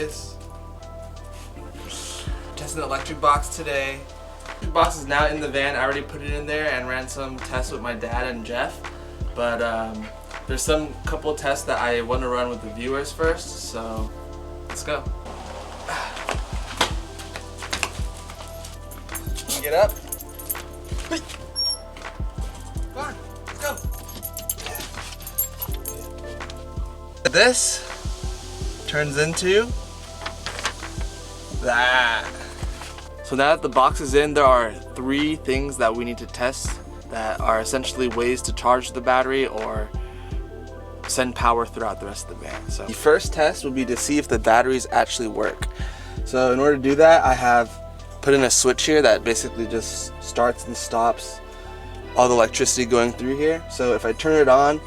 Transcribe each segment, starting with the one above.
is. Testing the electric box today. The electric box is now in the van. I already put it in there and ran some tests with my dad and Jeff. But there's some couple tests that I want to run with the viewers first. So let's go. Get up. Come on, let's go. This turns into that. So now that the box is in, there are 3 things that we need to test that are essentially ways to charge the battery or send power throughout the rest of the van. So the first test would be to see if the batteries actually work. So in order to do that, I have put in a switch here that basically just starts and stops all the electricity going through here. So if I turn it on,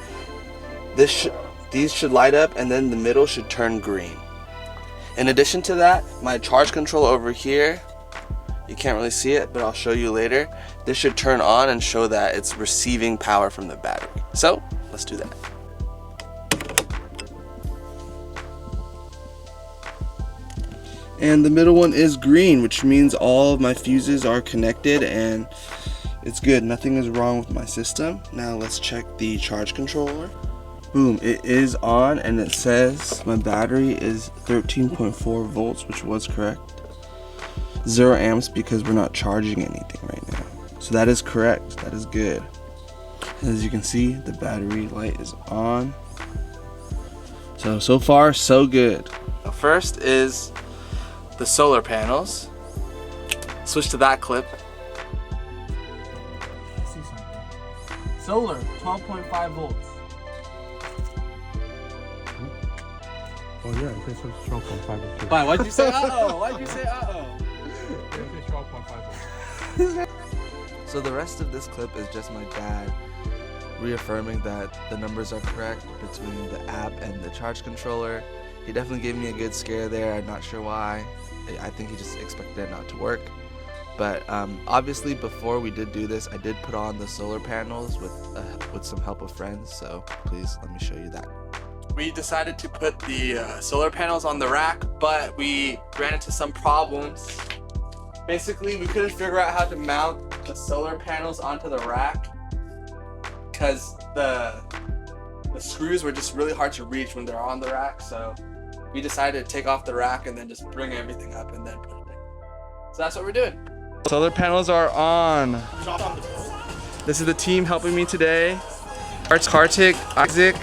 these should light up and then the middle should turn green. In addition to that, my charge control over here, you can't really see it, but I'll show you later. This should turn on and show that it's receiving power from the battery. So let's do that. And the middle one is green, which means all of my fuses are connected and it's good. Nothing is wrong with my system. Now let's check the charge controller. Boom, it is on and it says my battery is 13.4 volts, which was correct. 0 amps because we're not charging anything right now. So that is correct, that is good. And as you can see, the battery light is on. So far, so good. First is the solar panels. Switch to that clip. I see something. Solar, 12.5 volts. Oh yeah, it says 12.5 volts. Why? Why'd you say uh-oh? Why'd you say uh-oh? It says 12.5 volts. So the rest of this clip is just my dad reaffirming that the numbers are correct between the app and the charge controller. He definitely gave me a good scare there. I'm not sure why. I think he just expected it not to work. But obviously before we did do this, I did put on the solar panels with some help of friends. So please let me show you that. We decided to put the solar panels on the rack, but we ran into some problems. Basically, we couldn't figure out how to mount the solar panels onto the rack because the screws were just really hard to reach when they're on the rack. So we decided to take off the rack and then just bring everything up and then put it in. So that's what we're doing. Solar panels are on. This is the team helping me today. Arch Kartik, Isaac.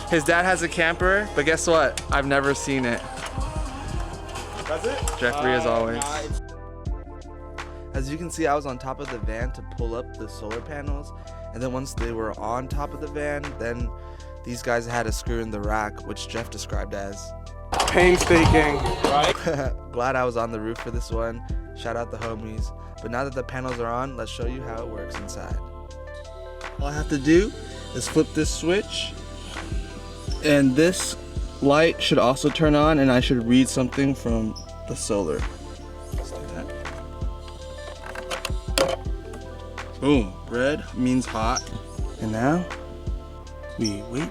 His dad has a camper, but guess what? I've never seen it. That's it? Jeffrey as always. Nice. As you can see, I was on top of the van to pull up the solar panels, and then once they were on top of the van, then these guys had a screw in the rack, which Jeff described as Painstaking, right? Glad I was on the roof for this one. Shout out the homies. But now that the panels are on, let's show you how it works inside. All I have to do is flip this switch, and this light should also turn on, and I should read something from the solar. Just like that. Boom, red means hot. And now we wait.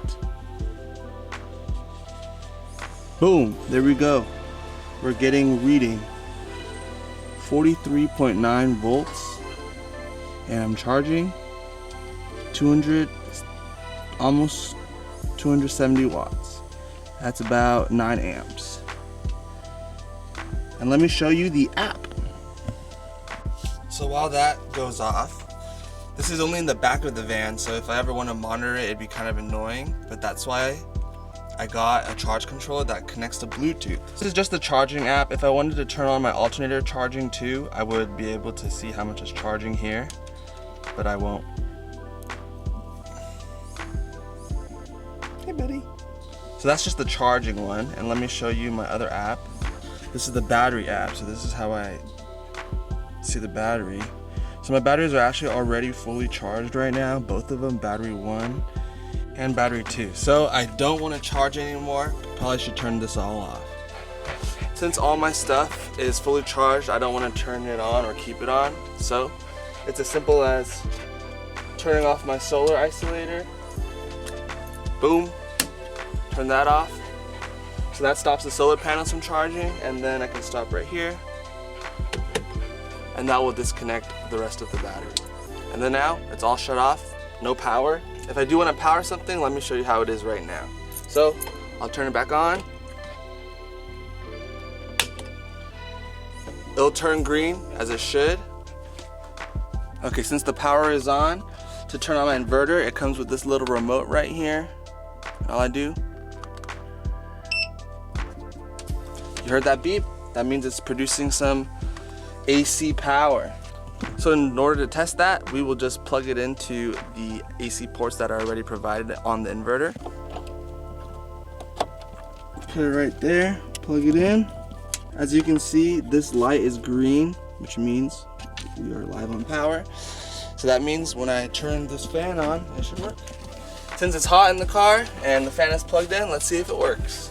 Boom, there we go. We're getting reading 43.9 volts, and I'm charging 200, almost 270 watts. That's about 9 amps. And let me show you the app. So while that goes off, this is only in the back of the van, so if I ever want to monitor it, it'd be kind of annoying, but that's why I got a charge controller that connects to Bluetooth. This is just the charging app. If I wanted to turn on my alternator charging too, I would be able to see how much is charging here, but I won't. Hey buddy. So that's just the charging one, and let me show you my other app. This is the battery app, so this is how I see the battery. So my batteries are actually already fully charged right now, both of them, battery 1 and battery 2. So I don't want to charge anymore. Probably should turn this all off. Since all my stuff is fully charged, I don't want to turn it on or keep it on. So it's as simple as turning off my solar isolator. Boom, turn that off. So that stops the solar panels from charging, and then I can stop right here, and that will disconnect the rest of the battery. And then now it's all shut off, no power. If I do want to power something, let me show you how it is right now. So I'll turn it back on. It'll turn green, as it should. Okay, since the power is on, to turn on my inverter, it comes with this little remote right here. All I do, you heard that beep? That means it's producing some AC power. So in order to test that, we will just plug it into the AC ports that are already provided on the inverter. Put it right there, plug it in. As you can see, this light is green, which means we are live on power. So that means when I turn this fan on, it should work. Since it's hot in the car and the fan is plugged in, let's see if it works.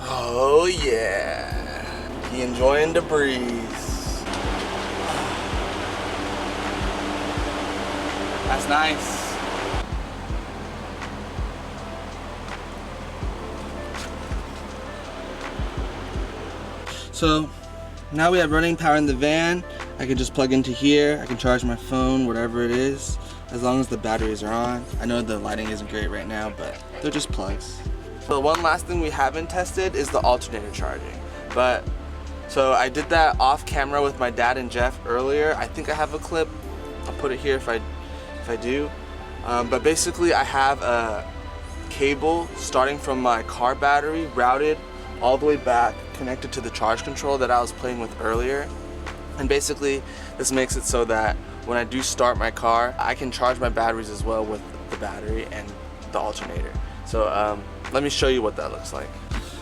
Oh yeah, he enjoying the breeze. That's nice. So now we have running power in the van. I can just plug into here. I can charge my phone, whatever it is, as long as the batteries are on. I know the lighting isn't great right now, but they're just plugs. The one last thing we haven't tested is the alternator charging. So I did that off camera with my dad and Jeff earlier. I think I have a clip. I'll put it here if I do. But basically I have a cable starting from my car battery routed all the way back, connected to the charge control that I was playing with earlier. And basically this makes it so that when I do start my car, I can charge my batteries as well with the battery and the alternator. So let me show you what that looks like.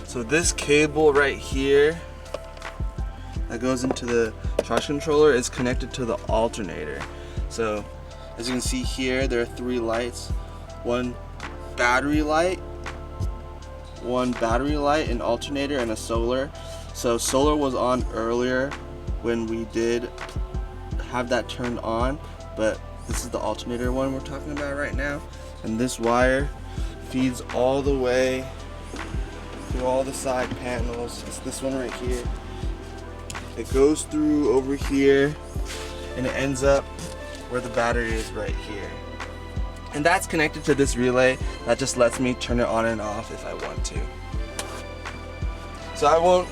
So this cable right here that goes into the charge controller is connected to the alternator. So as you can see here, there are 3 lights. One battery light, an alternator, and a solar. So solar was on earlier when we did have that turned on, but this is the alternator one we're talking about right now. And this wire feeds all the way through all the side panels. It's this one right here. It goes through over here and it ends up where the battery is right here. And that's connected to this relay that just lets me turn it on and off if I want to. So I won't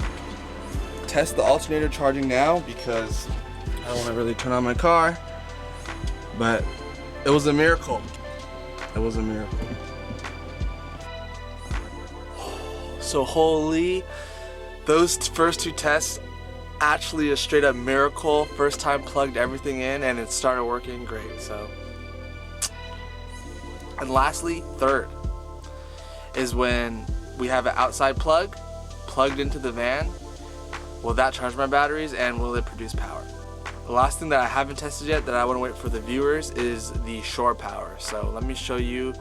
test the alternator charging now because I don't want to really turn on my car, but it was a miracle. It was a miracle. So holy, those first 2 tests, actually a straight up miracle. First time plugged everything in and it started working great. So, and lastly, third is when we have an outside plug plugged into the van. Will that charge my batteries and will it produce power? The last thing that I haven't tested yet that I want to wait for the viewers is the shore power. So let me show you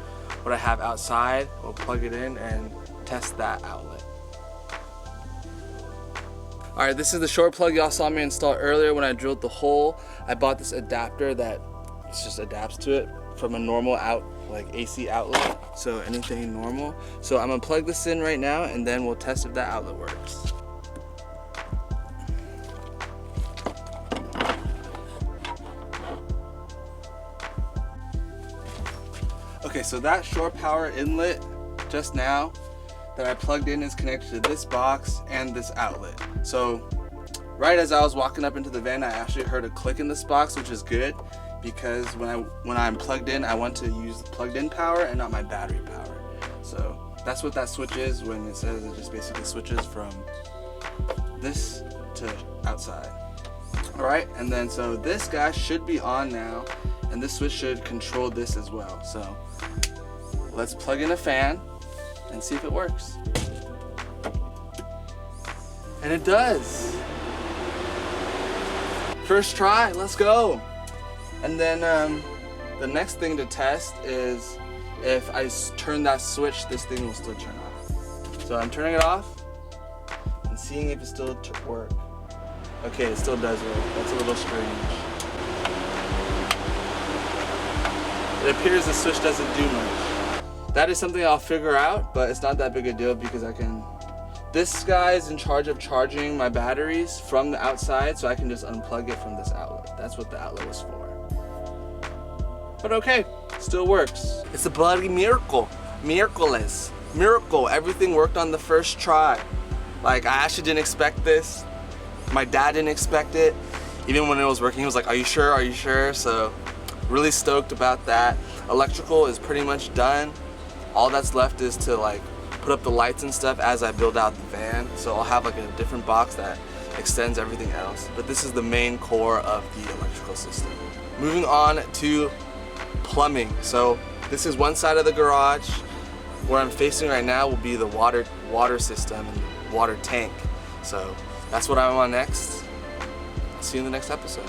what I have outside. We'll plug it in and test that outlet. Alright, this is the shore plug y'all saw me install earlier when I drilled the hole. I bought this adapter that just adapts to it from a normal AC outlet. So anything normal. So I'm gonna plug this in right now and then we'll test if that outlet works. Okay, so that shore power inlet just now that I plugged in is connected to this box and this outlet. So right as I was walking up into the van, I actually heard a click in this box, which is good because when I'm plugged in, I want to use the plugged in power and not my battery power. So that's what that switch is when it says it just basically switches from this to outside. All right, and then so this guy should be on now and this switch should control this as well. So let's plug in a fan and see if it works. And it does. First try, let's go. And then the next thing to test is if I turn that switch, this thing will still turn off. So I'm turning it off and seeing if it still works. Okay, it still does work. That's a little strange. It appears the switch doesn't do much. that is something I'll figure out, but it's not that big a deal because this guy is in charge of charging my batteries from the outside, so I can just unplug it from this outlet. That's what the outlet was for. But okay, still works. It's a bloody miracle. Miracle. Everything worked on the first try. Like, I actually didn't expect this. My dad didn't expect it. Even when it was working, he was like, are you sure? Are you sure? So, really stoked about that. Electrical is pretty much done. All that's left is to like put up the lights and stuff as I build out the van. So I'll have like a different box that extends everything else. But this is the main core of the electrical system. Moving on to plumbing. So this is one side of the garage. Where I'm facing right now will be the water system and water tank. So that's what I'm on next. I'll see you in the next episode.